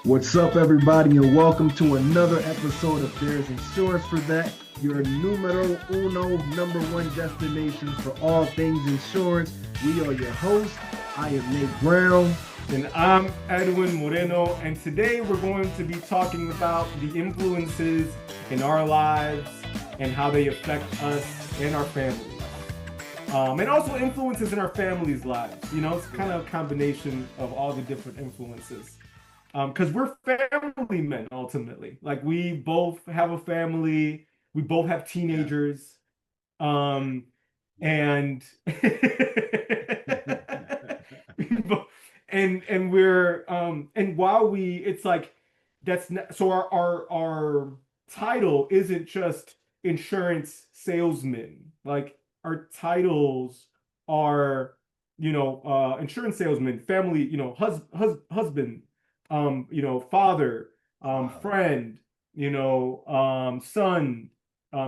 What's up, everybody, and welcome to another episode of There's Insurance for That, your numero uno, number one destination for all things insurance. We are your hosts. I am Nate Brown. And I'm Edwin Moreno, and today we're going to be talking about the influences in our lives and how they affect us and our families. And also influences in our families' lives. You know, it's kind of a combination of all the different influences. Because we're family men ultimately. Like we both have a family, we both have teenagers, and and we're and while we it's like that's not so our title isn't just insurance salesman. Like our titles are, insurance salesman, family, husband, father, Wow. friend, son.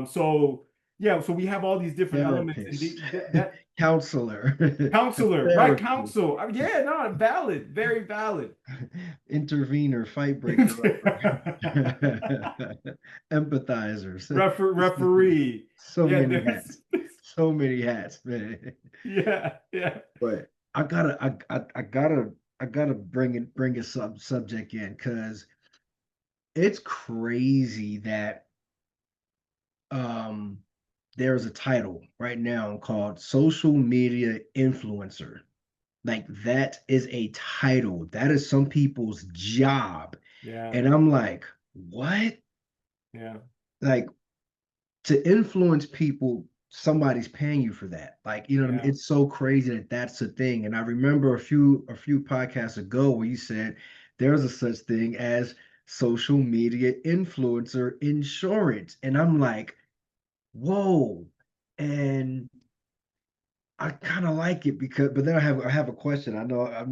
So yeah, so we have all these different elements, and Therapist, that counselor, counselor, right? therapist, Counsel. Yeah, no, valid, very valid. intervener, fight breaker, empathizers. Referee. So Yeah, many hats. So many hats, man. yeah, yeah. But I gotta bring a subject in because it's crazy that um there's a title right now called social media influencer. Like that is a title. That is some people's job. Yeah, And I'm like, what? yeah. Like to influence people, somebody's paying you for that. Like, you know what I mean? Yeah. It's so crazy that that's a thing. And I remember a few podcasts ago where you said there's a such thing as social media influencer insurance. And I'm like, whoa. And I kind of like it because, but then I have a question. I know I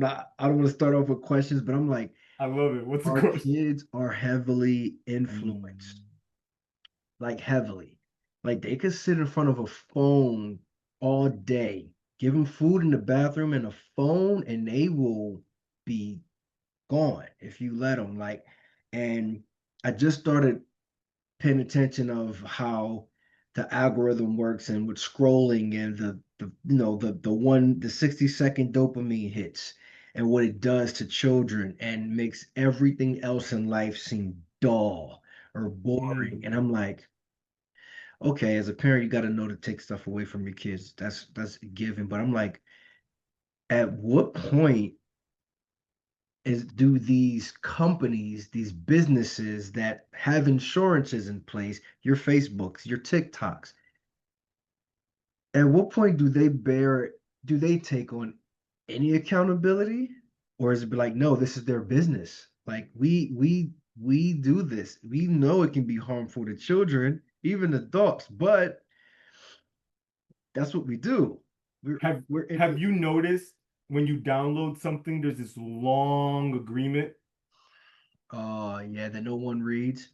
don't want to start off with questions, but I'm like, I love it. What's the our question? kids are heavily influenced, Mm. like heavily. Like they could sit in front of a phone all day, give them food in the bathroom and a phone, and they will be gone if you let them. Like, and I just started paying attention of how the algorithm works and with scrolling and the 60-second dopamine hits and what it does to children and makes everything else in life seem dull or boring. Mm. And I'm like, okay, as a parent, you got to know to take stuff away from your kids. That's a given. But I'm like, at what point do these companies, these businesses that have insurances in place, your Facebooks, your TikToks, at what point do they take on any accountability? Or is it be like, no, this is their business. Like we do this. We know it can be harmful to children, even adults, but that's what we do. We're Have we're have in, you noticed when you download something, there's this long agreement? oh yeah, that no one reads.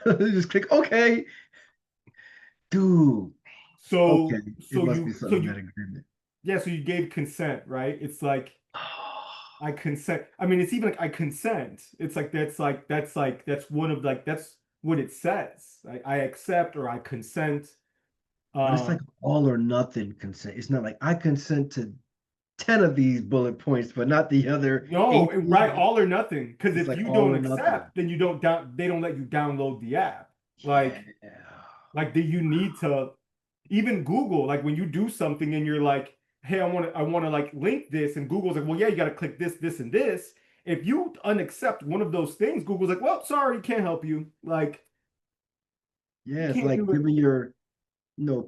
Just click okay. Dude, okay, So it so must be you so something in that you agreement. yeah, so you gave consent, right? It's like I consent. I mean, it's even like I consent. It's like that's one of like that's what it says. I accept or I consent. But it's like Um, all or nothing consent. It's not like I consent to 10 of these bullet points, but not the other no, right, 18. all or nothing. Because It's if like you all don't or nothing. accept, then you don't down. They don't let you download the app. Yeah. Like you need to even Google. Like when you do something and you're like, hey, I want to like link this, and Google's like, well, yeah, you got to click this, this, and this. If you unaccept one of those things, Google's like, well, sorry, can't help you. Like you Yeah, it's can't like do it. giving your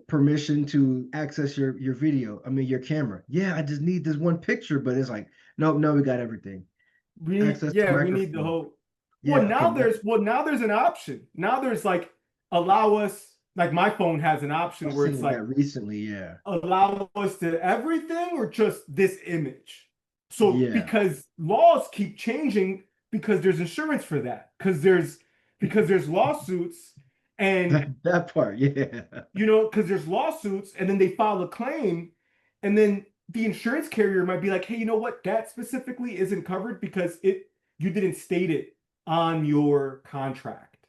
permission to access your video. I mean your camera. Yeah, I just need this one picture, but it's like, no, no, we got everything. Access to We need the microphone. whole. Yeah, okay, Well now there's an option. Now there's like allow us. Like my phone has an option I've where it's seen that like recently, yeah. allow us to everything or just this image. So Yeah. because laws keep changing because there's insurance for that. Because there's lawsuits and That part, yeah. because there's lawsuits and then they file a claim and then the insurance carrier might be like, hey, you know what? That specifically isn't covered because it you didn't state it on your contract,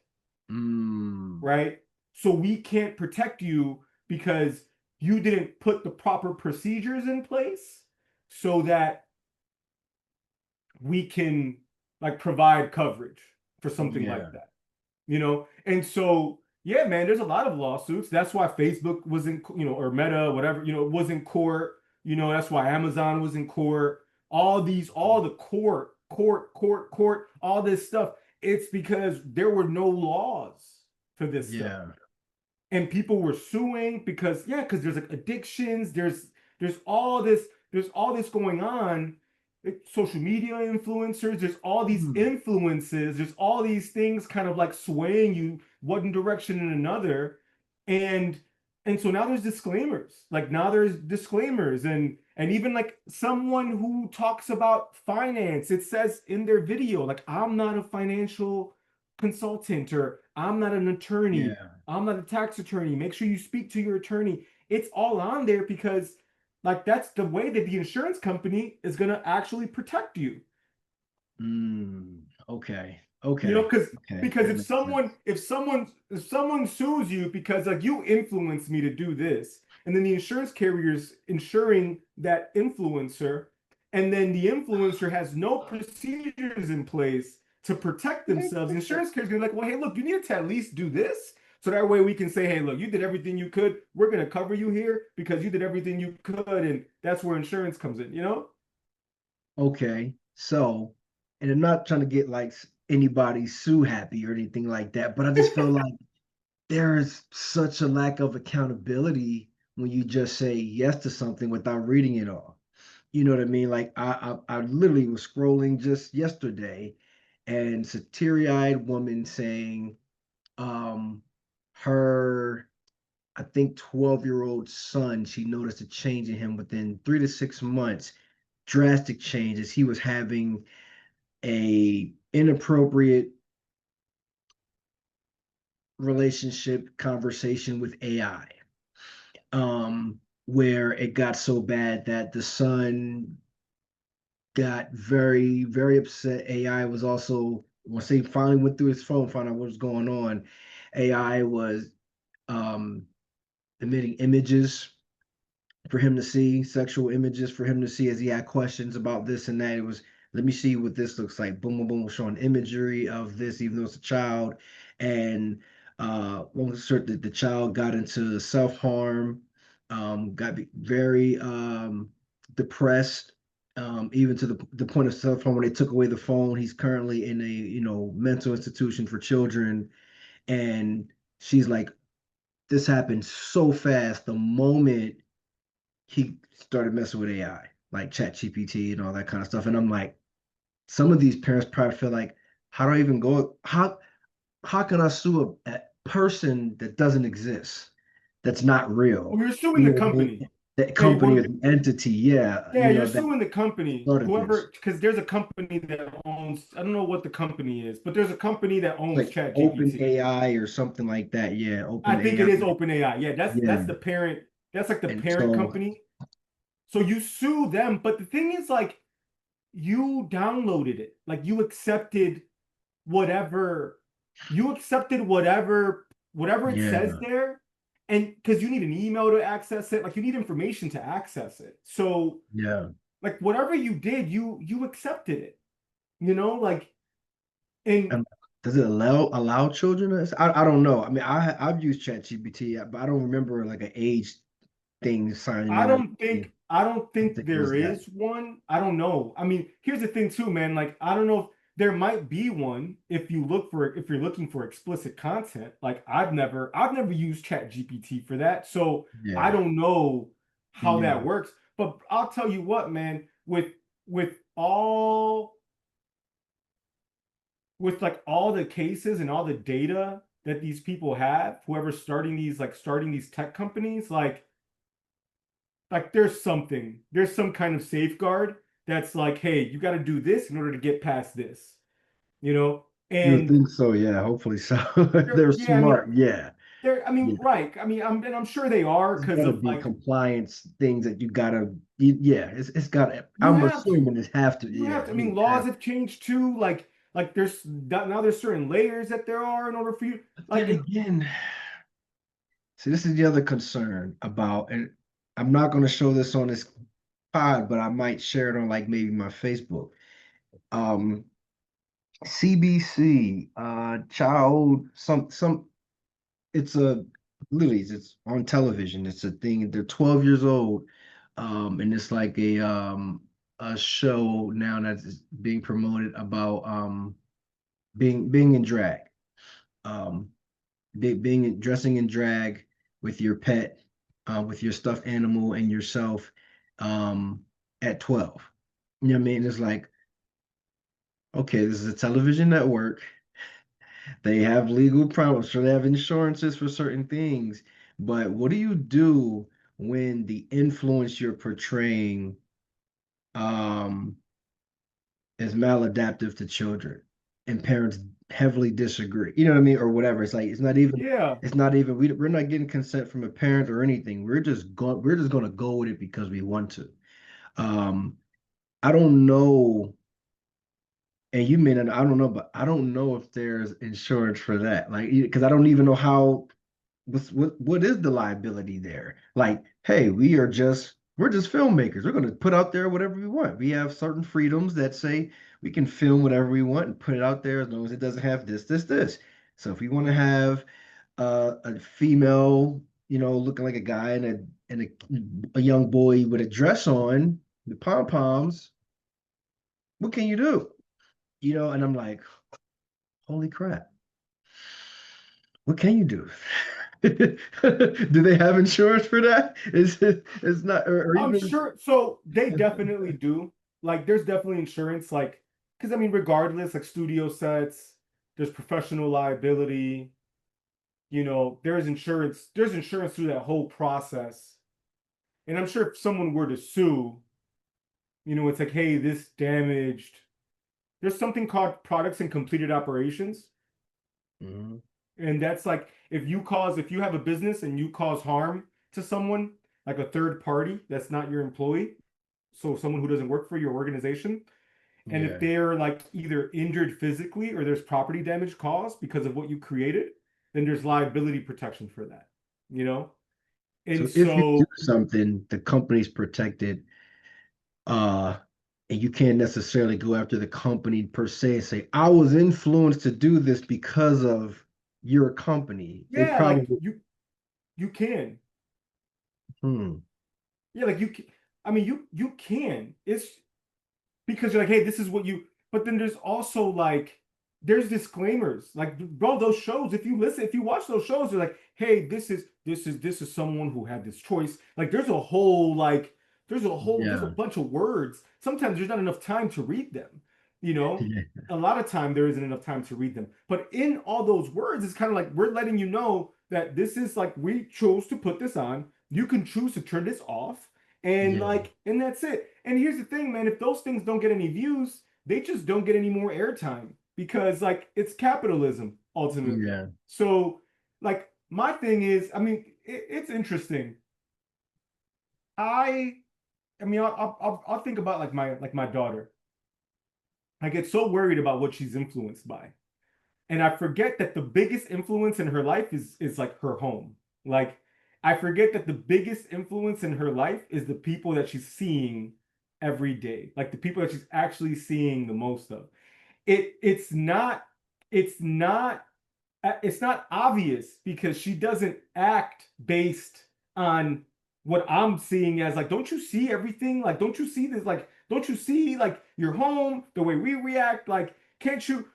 Mm, right? So we can't protect you because you didn't put the proper procedures in place so that we can like provide coverage for something like yeah. that, you know? And so, yeah, man, there's a lot of lawsuits. That's why Facebook was in, or Meta, whatever, was in court. That's why Amazon was in court. All the court, all this stuff. It's because there were no laws for this stuff, Yeah. and people were suing because, yeah, because there's like addictions, there's all this there's all this going on. Social media influencers, there's all these Mm, influences, there's all these things kind of like swaying you one direction and another. And and so now there's disclaimers, and even like someone who talks about finance, it says in their video like, I'm not a financial consultant, or I'm not an attorney, yeah. I'm not a tax attorney. Make sure you speak to your attorney. It's all on there because, like, that's the way that the insurance company is going to actually protect you. Mm, okay. You know, Okay. because Okay. because That if makes sense. someone sues you because like you influenced me to do this, and then the insurance carrier's insuring that influencer, and then the influencer has no procedures in place to protect themselves, the insurance carrier's gonna be like, well, hey, look, you need to at least do this. So that way we can say, hey, look, you did everything you could. We're gonna cover you here because you did everything you could, and that's where insurance comes in, you know? Okay. So, and I'm not trying to get like anybody sue happy or anything like that, but I just feel like there is such a lack of accountability when you just say yes to something without reading it all. You know what I mean? Like I literally was scrolling just yesterday, and it's a teary-eyed woman saying, um, her, I think, 12-year-old son, she noticed a change in him within 3 to 6 months, drastic changes. He was having a inappropriate relationship conversation with AI, where it got so bad that the son got very, very upset. AI was also, once they finally went through his phone, found out what was going on, AI was um, emitting images for him to see, sexual images for him to see as he had questions about this and that. It was, let me see what this looks like. Boom, boom, boom, showing imagery of this, even though it's a child. And long story, the child got into self-harm, got very depressed, even to the point of self-harm when they took away the phone. He's currently in a, mental institution for children. And she's like, this happened so fast. The moment he started messing with AI, like Chat GPT and all that kind of stuff. And I'm like, some of these parents probably feel like, how do I even go? How can I sue a person that doesn't exist, that's not real? Well, you're suing You the know what I mean? company. That Yeah, company or the entity, yeah, yeah, you're that suing the company, started this. whoever, because there's a company that owns, I don't know what the company is, but there's a company that It's owns like Chat Open GPT. AI or something like that. Yeah, I Open think it AI. is OpenAI. Yeah, that's Yeah. the parent, that's like the And parent so, company. So you sue them, but the thing is, like, you downloaded it. Like, whatever you accepted whatever it says yeah, there, and because you need an email to access it, like you need information to access it. So yeah. like whatever you did, you accepted it, like. And Um, does it allow children to? I don't know. I mean, I've used ChatGPT, but I don't remember like an age thing signing I in. don't think I don't I don't think think it was there that. is one. I don't know. I mean, here's the thing too, man. Like, I don't know if there might be one if you're looking for explicit content. Like, I've never used Chat GPT for that. So I Yeah, don't know how yeah, that works. But I'll tell you what, man, with all with like all the cases and all the data that these people have, whoever's starting these tech companies, like there's some kind of safeguard that's like, hey, you got to do this in order to get past this, you know you would and think so. Yeah, hopefully so. If they're yeah, I mean, smart. Yeah, I mean, yeah. right, I mean, I'm sure they are There's because gotta of be like, compliance things that you gotta. Yeah, it's got. You I'm have to. assuming it have to. You Yeah, have to. I I mean, mean, laws have. have changed too. Like there's now there's certain layers that there are in order for you. But Like, then and again, see, this is the other concern about, and I'm not going to show this on this pod, but I might share it on like maybe my Facebook. Um, CBC, child, it's a literally it's on television. It's a thing. They're 12 years old, and it's like a show now that's being promoted about being in drag, um, being dressing in drag with your pet, with your stuffed animal and yourself, um, at 12. You know what I mean? It's like, okay, this is a television network. They have legal problems, so they have insurances for certain things. But what do you do when the influence you're portraying um, is maladaptive to children and parents heavily disagree? You know what I mean? Or whatever. It's like yeah, it's not even we're not getting consent from a parent or anything. We're just gonna go with it because we want to. Um, I don't know, and you may not, I don't know, but I don't know if there's insurance for that. Like, because I don't even know how what is the liability there? Like, hey, we're just filmmakers. We're gonna put out there whatever we want. We have certain freedoms that say we can film whatever we want and put it out there as long as it doesn't have this. So if we want to have a female, looking like a guy and a young boy with a dress on, the pom poms, what can you do? And I'm like, holy crap, what can you do? Do they have insurance for that? It's not, or I'm even, sure. So they definitely do. Like, there's definitely insurance. Like, because I mean, regardless, like studio sets, there's professional liability. There's insurance. There's insurance through that whole process. And I'm sure if someone were to sue, it's like, hey, this damaged. There's something called products and completed operations. Mhm. And that's like if you have a business and you cause harm to someone, like a third party that's not your employee, so someone who doesn't work for your organization, and if Yeah. they're like either injured physically or there's property damage caused because of what you created, then there's liability protection for that, you know? And So if you do so, something, the company's protected, uh, and you can't necessarily go after the company per se and say, I was influenced to do this because of your company. They yeah, like probably, you can. hmm, Yeah, like I mean you can. It's because you're like, hey, this is what you. But then there's also like there's disclaimers. Like, bro, those shows. If you watch those shows, they're like, hey, this is someone who had this choice. Like, there's a yeah, bunch of words. Sometimes there's not enough time to read them. You know, yeah, a lot of time there isn't enough time to read them. But in all those words, it's kind of like we're letting you know that this is like we chose to put this on. You can choose to turn this off and yeah, like, and that's it. And here's the thing, man, if those things don't get any views, they just don't get any more airtime because like it's capitalism ultimately. yeah, So like my thing is, I mean, it's interesting. I I mean, I'll think about like my daughter. I get so worried about what she's influenced by. And I forget that the biggest influence in her life is like her home. Like I forget that the biggest influence in her life is the people that she's seeing every day, like the people that she's actually seeing the most of. It's not obvious because she doesn't act based on what I'm seeing as like, don't you see everything? Like, don't you see this? Like, don't you see like your home, the way we react? Like, can't you?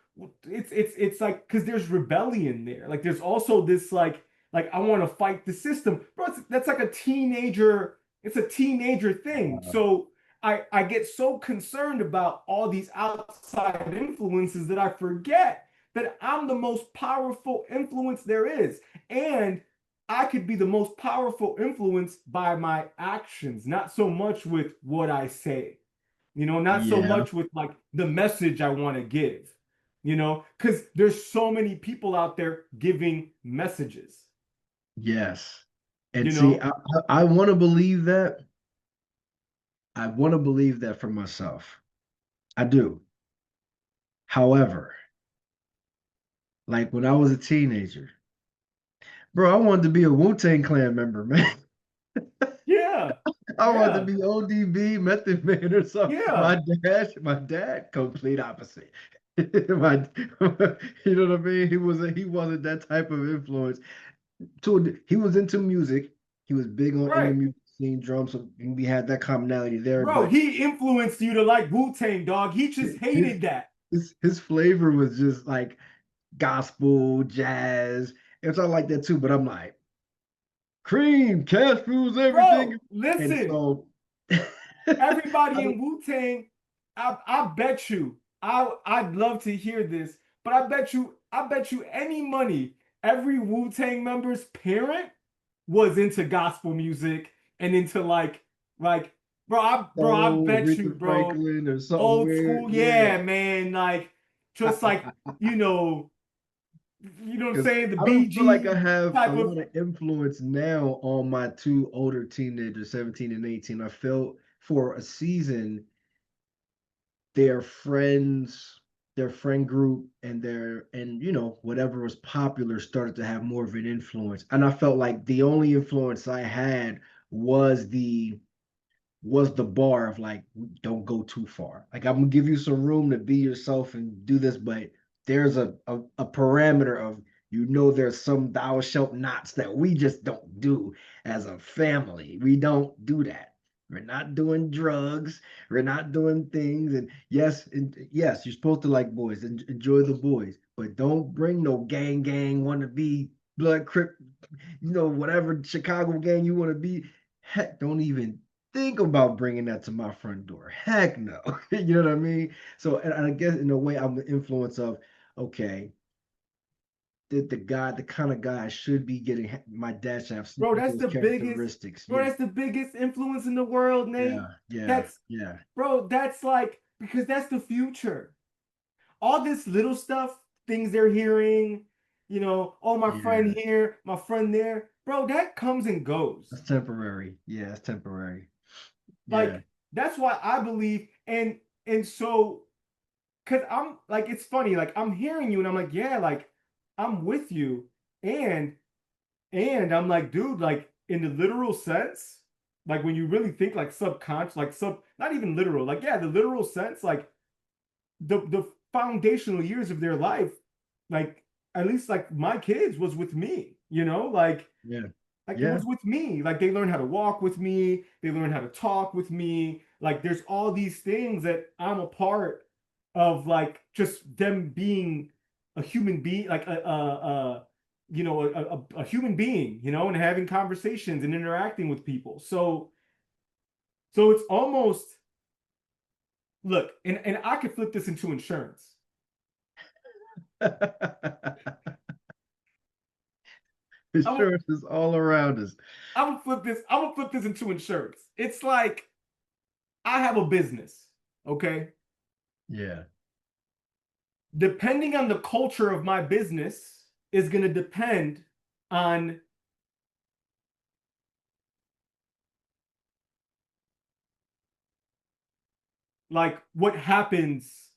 It's like because there's rebellion there. Like, there's also this like I want to fight the system, bro. That's like a teenager. It's a teenager thing. uh, So I get so concerned about all these outside influences that I forget that I'm the most powerful influence there is. And I could be the most powerful influence by my actions, not so much with what I say, not so yeah, much with like the message I want to give, because there's so many people out there giving messages, yes. And you see, know? I want to believe that, I want to believe that for myself. I do. However, like when I was a teenager, bro, I wanted to be a Wu-Tang Clan member, man. Yeah, I wanted to yeah, be ODB, Method Man, or something. yeah. My dad, complete opposite. My, you know what I mean? He wasn't that type of influence. He was into music. He was big on in the Right. music scene, drums. So we had that commonality there. Bro, But he influenced you to like Wu-Tang, dog. He just his hated that. his flavor was just like gospel, jazz. It's all like that too. But I'm like, cream, cash rules everything. Bro, And listen, so I everybody don't in Wu-Tang, I bet you, I'd love to hear this, but I bet you any money, every Wu-Tang member's parent was into gospel music and into like, bro, I know bet you, Aretha bro, Franklin or something old weird. school, Yeah. yeah, man, like just like, you know, what I'm Because saying, the I don't feel like I BG have a type of. lot of influence now on my two older teenagers, 17 and 18. I felt for a season their friends, their friend group, and whatever was popular started to have more of an influence. And I felt like the only influence I had was the bar of like, don't go too far. Like I'm gonna give you some room to be yourself and do this, but there's a parameter of there's some thou shalt nots that we just don't do as a family. We don't do that. We're not doing drugs. We're not doing things. And yes, you're supposed to like boys and enjoy the boys, but don't bring no gang wanna be blood crip, whatever Chicago gang you want to be. Heck, don't even think about bringing that to my front door. Heck no. You know what I mean? So, and I guess in a way, I'm the influence of, okay, the kind of guy I should be getting. My dad should have some Bro, of that's those the biggest, characteristics. bro, Yeah, that's the biggest influence in the world, Nate. yeah, yeah, That's, yeah, bro, that's like, because that's the future. All this little stuff, things they're hearing, oh, my friend yeah. here, my friend there, bro, that comes and That's goes. temporary. Yeah, that's temporary. Yeah, Like, that's why I believe, and so, because I'm like, it's funny, like, I'm hearing you, and I'm like, yeah, like, I'm with you. And I'm like, dude, like in the literal sense, like when you really think like subconscious, like not even literal, like yeah, the literal sense, like the foundational years of their life, like at least like my kids was with me, yeah, like it yeah. was with me. Like they learned how to walk with me, they learned how to talk with me. Like there's all these things that I'm a part of, like just them being a human being, like a human being, and having conversations and interacting with people. So it's almost, look, and I could flip this into insurance. I'm gonna, Insurance is all around us. I'm gonna flip this into insurance. It's like I have a business, okay? Yeah. Depending on the culture of my business is going to depend on like what happens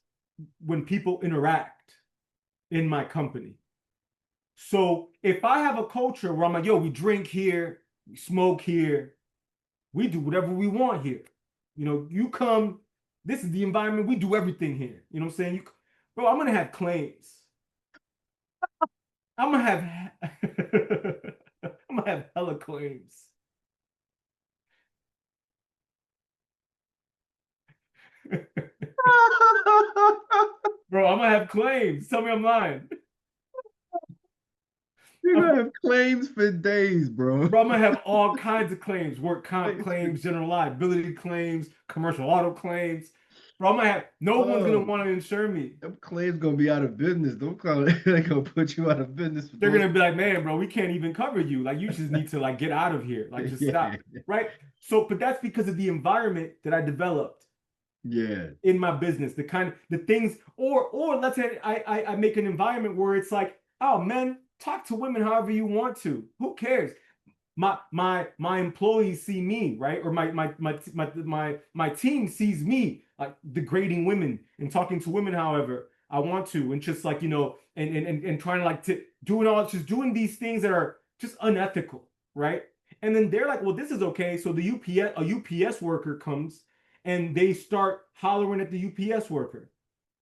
when people interact in my company. So if I have a culture where I'm like, yo, we drink here, we smoke here, we do whatever we want here. You come, this is the environment, we do everything here. You know what I'm saying? Bro, I'm gonna have claims. I'm gonna have I'm gonna have hella claims. Bro, I'm gonna have claims. Tell me I'm lying. You're I'm, gonna have claims for days, bro. bro, I'm gonna have all kinds of claims: work comp Claims for claims, general liability claims, commercial auto claims. Bro, I'm gonna have no one's gonna oh, want to insure me. them claims gonna be out of business. Don't call it. They gonna put you out of business for They're those. gonna be like, man, bro, we can't even cover you. Like, you just need to like get out of here. Like, just Yeah, stop. Right? So, but that's because of the environment that I developed yeah, in my business, the kind of the things, or let's say I make an environment where it's like, oh man, talk to women however you want to. Who cares? my employees see me, right? Or my team sees me like degrading women and talking to women however I want to, and just like, and trying to like to doing all just doing these things that are just unethical, right? And then they're like, well, this is okay. So the UPS worker comes and they start hollering at the UPS worker,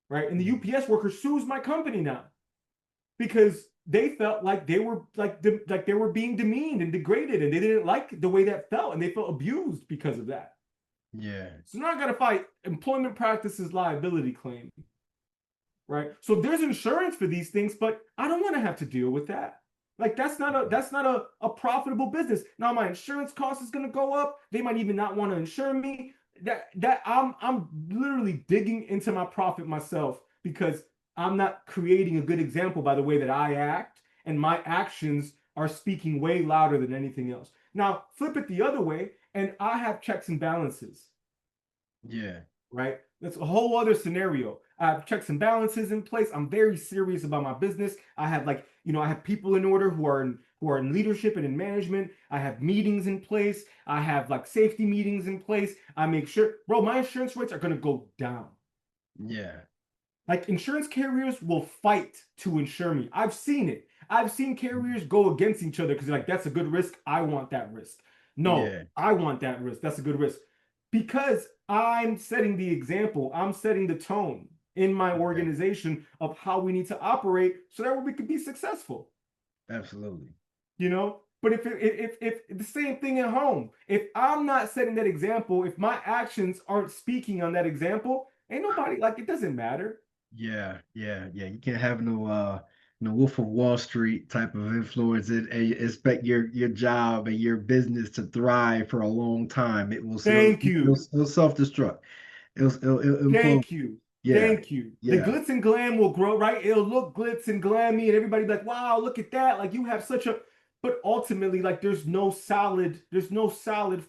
right? And the UPS worker sues my company now because they felt like they were like they were being demeaned and degraded, and they didn't like the way that felt, and they felt abused because of that. Yeah. So now I got to fight employment practices liability claim, right? So there's insurance for these things, but I don't want to have to deal with that. Like that's not a profitable business. Now my insurance cost is going to go up. They might even not want to insure me. That I'm literally digging into my profit myself because I'm not creating a good example by the way that I act, and my actions are speaking way louder than anything else. Now flip it the other way, and I have checks and balances, Yeah. right? That's a whole other scenario. I have checks and balances in place. I'm very serious about my business. I have like, I have people in order who are in leadership and in management. I have meetings in place. I have like safety meetings in place. I make sure, bro, my insurance rates are gonna go down. Yeah. Like insurance carriers will fight to insure me. I've seen it. I've seen carriers go against each other because like that's a good risk. I want that risk. No, Yeah. I want that risk. That's a good risk. Because I'm setting the example, I'm setting the tone in my Yeah. organization of how we need to operate so that we could be successful, Absolutely. you know? But if the same thing at home, if I'm not setting that example, if my actions aren't speaking on that example, ain't nobody like it doesn't matter. Yeah, yeah, yeah. You can't have no Wolf of Wall Street type of influence and expect your job and your business to thrive for a long time. Thank you. It'll self-destruct. It'll implode. Thank you. Yeah, Thank you. The yeah, glitz and glam will grow, right? It'll look glitz and glammy, and everybody be like, wow, look at that. Like you have such a, but ultimately, like there's no solid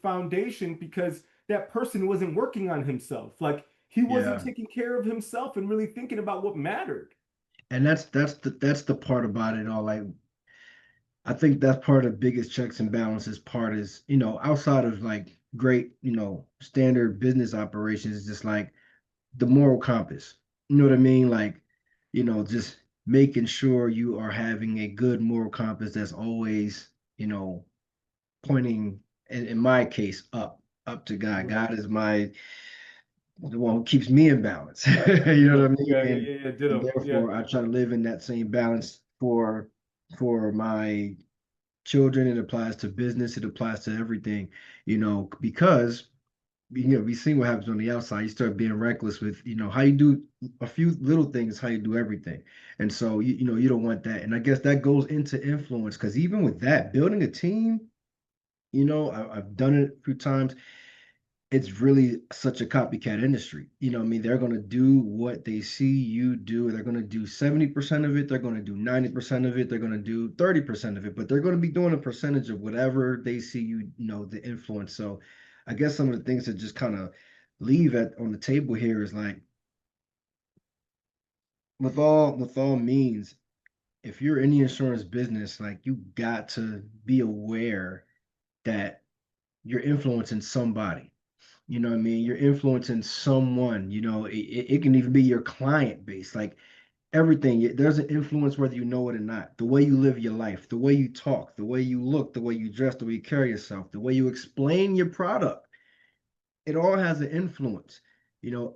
foundation because that person wasn't working on himself. Like he wasn't yeah. taking care of himself and really thinking about what mattered. And that's the part about it all. Like I think that's part of the biggest checks and balances part is, outside of like great, standard business operations, just like the moral compass. You know what I mean? Like, just making sure you are having a good moral compass that's always, pointing, in my case, up to God. Right. God is the one who keeps me in balance. You know what I Ditto. mean? Yeah, yeah, And yeah, yeah. and Ditto. Yeah. therefore I try to live in that same balance for my children. It applies to business, it applies to everything, because we see what happens on the outside. You start being reckless with, how you do a few little things, how you do everything. And so you don't want that. And I guess that goes into influence because even with that, building a team, I've done it a few times. It's really such a copycat industry. I mean, they're going to do what they see you do. They're going to do 70% of it. They're going to do 90% of it. They're going to do 30% of it, but they're going to be doing a percentage of whatever they see the influence. So I guess some of the things that just kind of leave at on the table here is like with all means, if you're in the insurance business, like you got to be aware that you're influencing somebody. You know what I mean? You're influencing someone. It can even be your client base. Like everything, there's an influence whether you know it or not. The way you live your life, the way you talk, the way you look, the way you dress, the way you carry yourself, the way you explain your product, it all has an influence.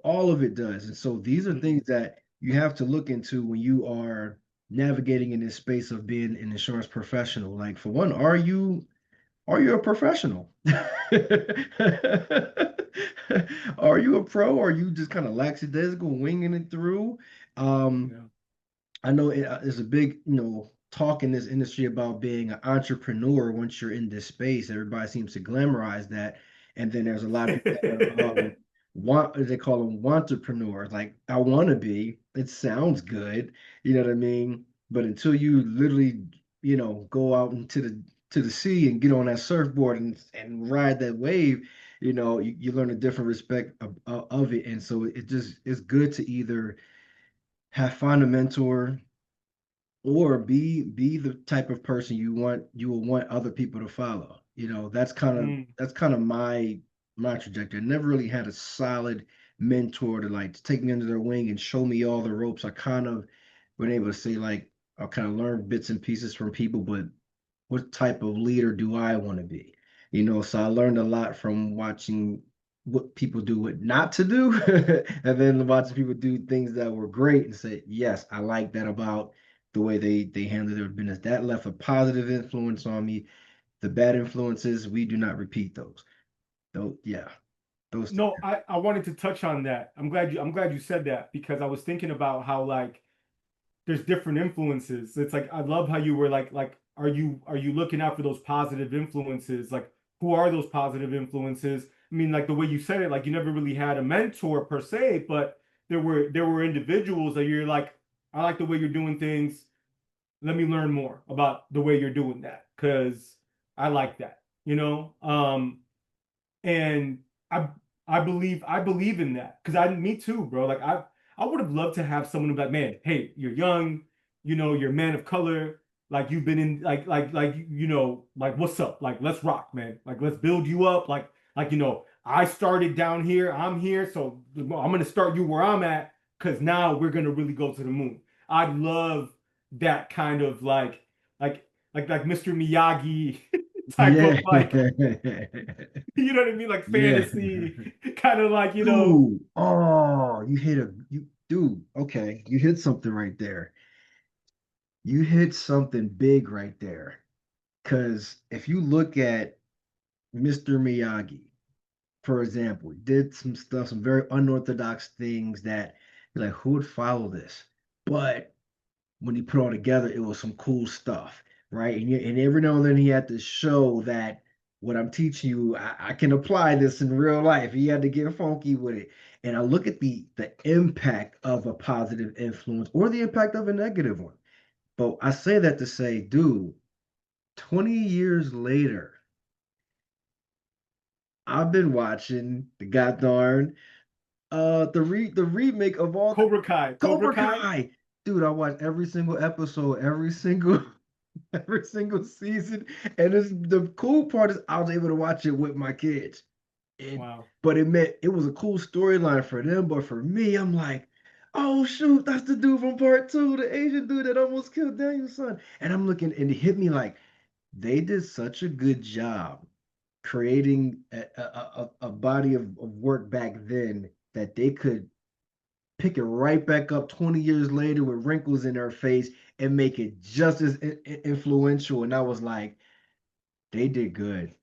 All of it does. And so these are Mhm. things that you have to look into when you are navigating in this space of being an insurance professional. Like for one, are you a professional? Are you a pro? Or are you just kind of lackadaisical, winging it through? Um, Yeah. I know there's a big, talk in this industry about being an entrepreneur once you're in this space. Everybody seems to glamorize that. And then there's a lot of people that are they call them entrepreneurs. Like, I want to be. It sounds good, you know what I mean? But until you literally, go out into the sea and get on that surfboard and ride that wave, you learn a different respect of it. And so it's good to either find a mentor, or be the type of person you will want other people to follow. Mm. That's kind of my trajectory. I never really had a solid mentor to take me under their wing and show me all the ropes. I kind of been able to say like I kind of learn bits and pieces from people, but what type of leader do I want to be? So I learned a lot from watching what people do, what not to do, and then watching people do things that were great and say, yes, I like that about the way they handle their business. That left a positive influence on me. The bad influences, we do not repeat those. Those, yeah, those things. No, I wanted to touch on that. I'm glad you said that because I was thinking about how like there's different influences. It's like I love how you were like are you looking out for those positive influences? Like who are those positive influences? I mean, like the way you said it, like you never really had a mentor per se, but there were individuals that you're like, I like the way you're doing things. Let me learn more about the way you're doing that because I like that, you know? And I I believe in that because me too, bro. Like I would have loved to have someone who's like, man, hey, you're young, you're a man of color, like you've been in like like what's up? Like let's rock, man. Like let's build you up. Like I started down here, I'm here, so I'm gonna start you where I'm at because now we're gonna really go to the moon. I'd love that kind of like Mr. Miyagi type of Yeah. like you know what I mean? Like Yeah. fantasy, kind of like, Dude. Oh, you dude, okay. You hit something right there. You hit something big right there. Because if you look at Mr. Miyagi, for example, he did some stuff, some very unorthodox things that you're like, who would follow this? But when he put it all together, it was some cool stuff, right? And every now and then he had to show that what I'm teaching you, I can apply this in real life. He had to get funky with it. And I look at the impact of a positive influence or the impact of a negative one. But I say that to say, dude, 20 years later, I've been watching the goddamn the remake of all the Cobra Kai. Cobra Cobra Kai, Kai. Dude, I watched every single episode, every single every single season. And the cool part is I was able to watch it with my kids. And wow. but it meant it was a cool storyline for them, but for me, I'm like, oh shoot, that's the dude from part two, the Asian dude that almost killed Daniel's son. And I'm looking, and it hit me like they did such a good job creating a body of work back then that they could pick it right back up 20 years later with wrinkles in their face and make it just as influential. And I was like, they did good.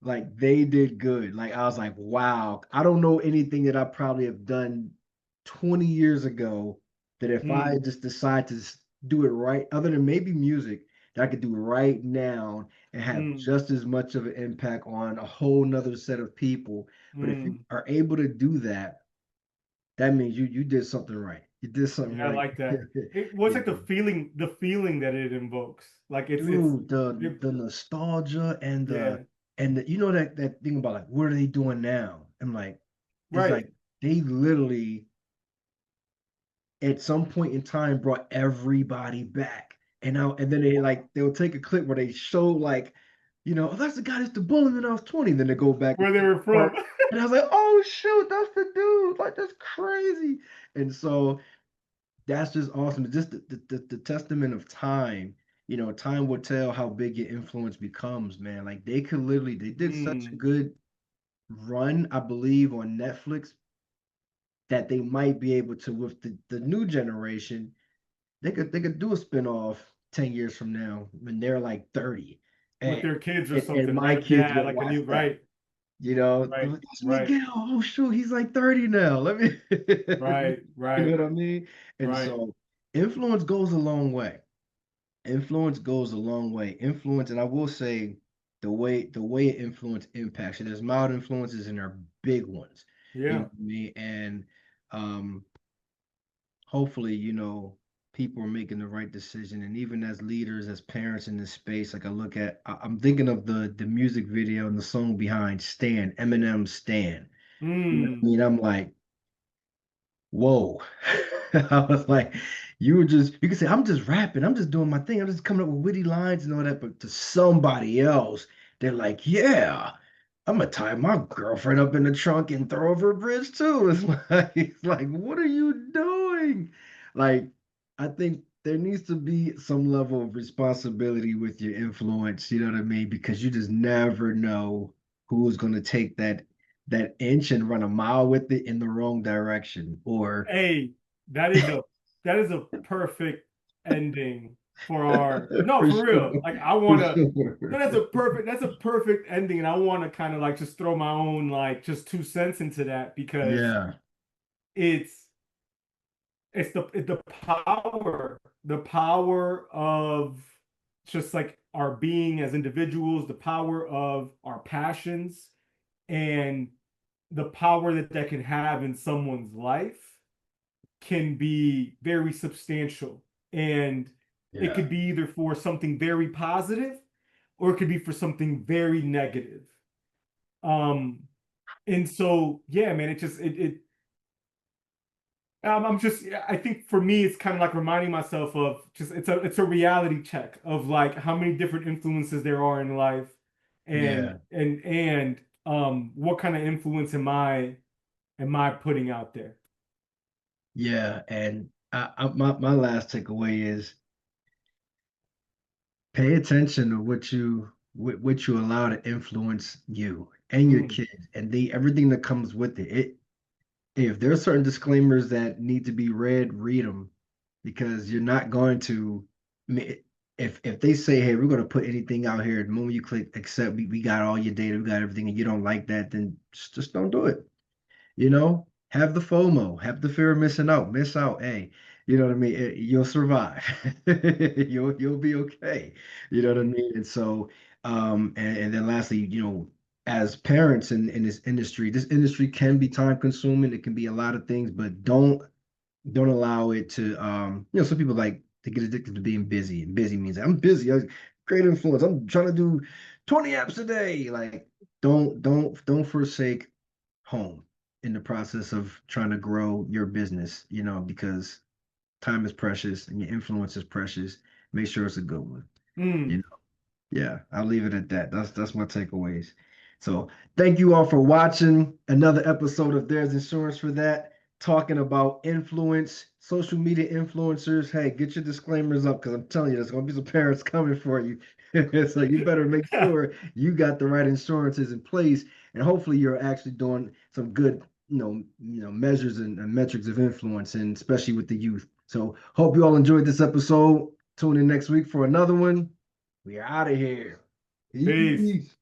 Like they did good. Like I was like, wow. I don't know anything that I probably have done 20 years ago that if I Mm, just decide to do it right, other than maybe music, that I could do right now and have mm, just as much of an impact on a whole nother set of people. But if you mm. are able to do that, that means you did something right. You did something Yeah, I right. like that. It was Yeah. like the feeling that it invokes. Like Dude, it, the nostalgia and yeah, you know that thing about like what are they doing now? I'm like, it's right. like they literally at some point in time brought everybody back. And then they'll take a clip where they show like, oh, that's the guy that's the bully when I was 20. Then they go back and Where they show were the from. part. And I was like, oh shoot, that's the dude. Like that's crazy. And so that's just awesome. It's just the testament of time. Time will tell how big your influence becomes, man. Like they did such a Mm, good run, I believe, on Netflix that they might be able to with the new generation. They could do a spinoff 10 years from now when they're like 30. with And their kids or and something, my right? kids Yeah, will like a watch new that. right, right, That's right, Miguel. Oh shoot, he's like 30 now. Let me right, you know right, what I mean? And right. so influence goes a long way. Influence goes a long way. Influence, and I will say the way influence impacts you. There's mild influences and there are big ones. You know Yeah. what I mean? And um hopefully, people are making the right decision. And even as leaders, as parents in this space, like I'm thinking of the music video and the song behind Stan, Eminem's Stan. You know what I Mm, mean? I'm like, whoa. I was like, You can say, I'm just rapping, I'm just doing my thing, I'm just coming up with witty lines and all that. But to somebody else, they're like, yeah, I'm gonna tie my girlfriend up in the trunk and throw over a bridge too. It's like, what are you doing? Like, I think there needs to be some level of responsibility with your influence, you know what I mean? Because you just never know who's gonna take that inch and run a mile with it in the wrong direction. Or Hey, that is a that is a perfect ending for our no, for for real. sure, Like I for wanna no, sure. that's a perfect ending, and I wanna kind of like just throw my own like just 2 cents into that because Yeah, it's it's the power of just like our being as individuals, the power of our passions, and the power that that can have in someone's life can be very substantial. And it yeah, could be either for something very positive or it could be for something very negative. Um, and so yeah, man, I'm just I think for me it's kind of like reminding myself of just it's a reality check of like how many different influences there are in life yeah, and what kind of influence am I putting out there? yeah. And my last takeaway is pay attention to what you allow to influence you and your Mm, kids and everything that comes with it. If there are certain disclaimers that need to be read, read them because you're not going to. I mean, if they say, "Hey, we're going to put anything out here," the moment you click accept, we got all your data, we got everything, and you don't like that, then just don't do it. Have the FOMO, have the fear of missing out, miss out. Hey, you know what I mean? You'll survive. You'll be okay. You know what I mm, mean? And so, and then lastly, as parents in this industry can be time consuming. It can be a lot of things, but don't allow it to some people like to get addicted to being busy, and busy means I'm busy. I great influence. I'm trying to do 20 apps a day. Like, don't forsake home in the process of trying to grow your business, because time is precious and your influence is precious. Make sure it's a good one. mm. You Yeah, I'll leave it at that. That's my takeaways. So thank you all for watching another episode of There's Insurance for That, talking about influence, social media influencers. Hey, get your disclaimers up because I'm telling you, there's gonna be some parents coming for you. So you better make sure you got the right insurances in place, and hopefully you're actually doing some good, measures and metrics of influence, and especially with the youth. So hope you all enjoyed this episode. Tune in next week for another one. We are out of here. Peace. Peace.